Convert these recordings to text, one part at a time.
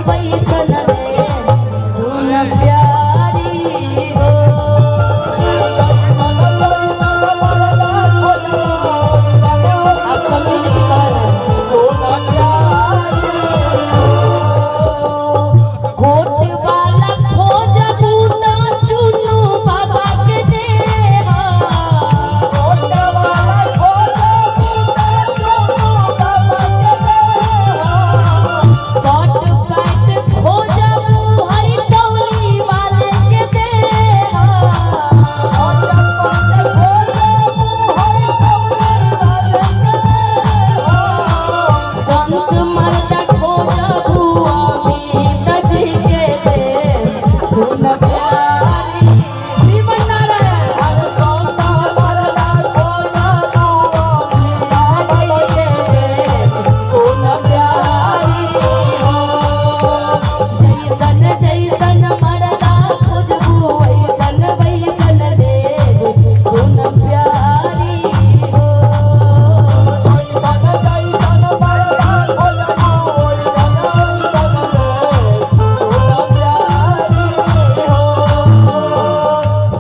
वैसन दे सुन प्यारी हो। आप समझे कि कहा है कोट वाला खोज बूता चुनो बाबा के देवा। कोट वाला खोज बूता चुनो बाबा के देवा। शॉर्ट पैंट खोज हरी टोली वाले के देवा। शॉर्ट पैंट खोज हरी टोली वाले के देवा। संत मर्दा खोज बुआ में तज के दे सुन प्यारी जीवन नारायण। संत मर्दा खोज बुआ में तज के दे सुन प्यारी हो। जैसन जैसन मर्दा खोजबू वैसन वैसन दे सुन प्यारी हो।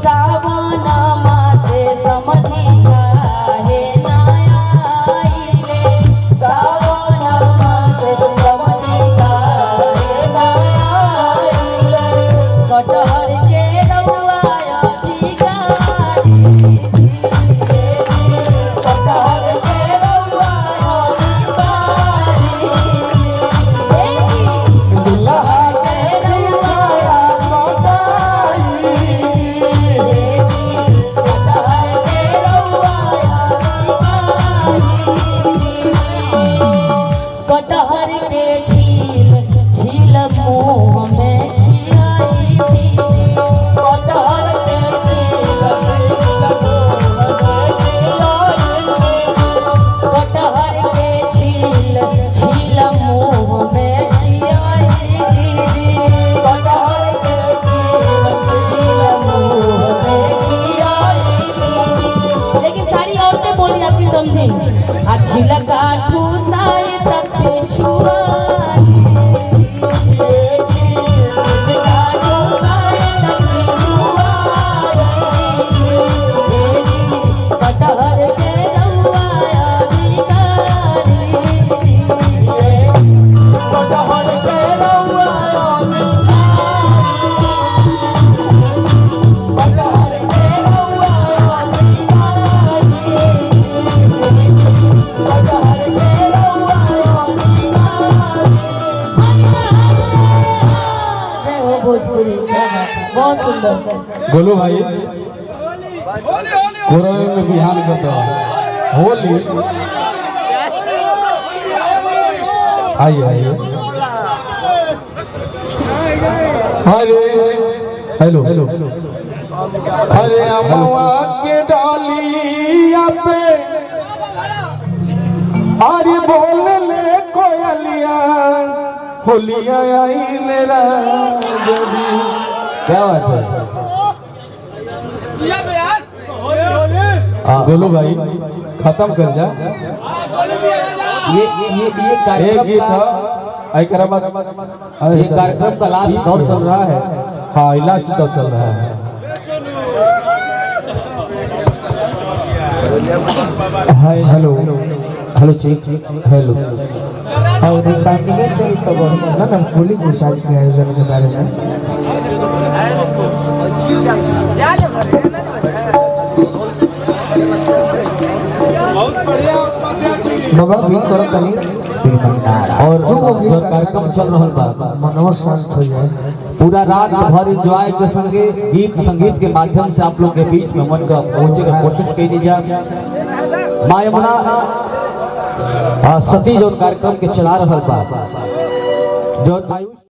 सावनमा से समधिया हे नायाइले। सावनमा से समधिया हे नायाइले। कटहर के रउआ अधिकारी कटहर के रउआ अधिकारी। दुल्हा के रउआ सताई। कटहर के रउआ अधिकारी। कटहर के छील छील मुँह में खियाई थी। कटहर के छील छील मुँह में खियाई थी। कटहर के छील छील मुँह में खियाई थी। कटहर के छील छील मुँह में खियाई थी। लेकिन सारी औरतें बोली आपकी समझेंगी। छिलका ठूसाए तब पिछुआई। छिलका ठूसाए तब पिछुआई। कटहर के रउआ अधिकारी। कटहर के रउआ कटहर के रउआ अधिकारी। कटहर के रउआ अधिकारी। जय हो भोजपुरी। बहुत सुंदर। गोलू भाई कोरवे में बिहान कर दो होली। आइए आइए। अरे हेलो हेलो। अरे अमवा के डालिया पे अरे बोल ले कोयलिया होलिया आई मेरा जगी। क्या बात है गोलू भाई खत्म कर जा। ये एक गीत था ये कार्यक्रम का लास्ट दौर चल रहा है। हाँ लास्ट दौर चल रहा है। Hello hello check hello. और रिकॉर्डिंग चली तो ना ना होली गुसाज के आयोजन के बारे में बाबा भी करो तनी और जो कार्यक्रम चल रहा बा मनवा शांत हो जाए। पूरा रात भर एंजॉय के संगे गीत संगीत के माध्यम से आप लोग के बीच में मन का पहुंचे का कोशिश की जा। माँ यमुना सती जो कार्यक्रम के चला रहा बा जो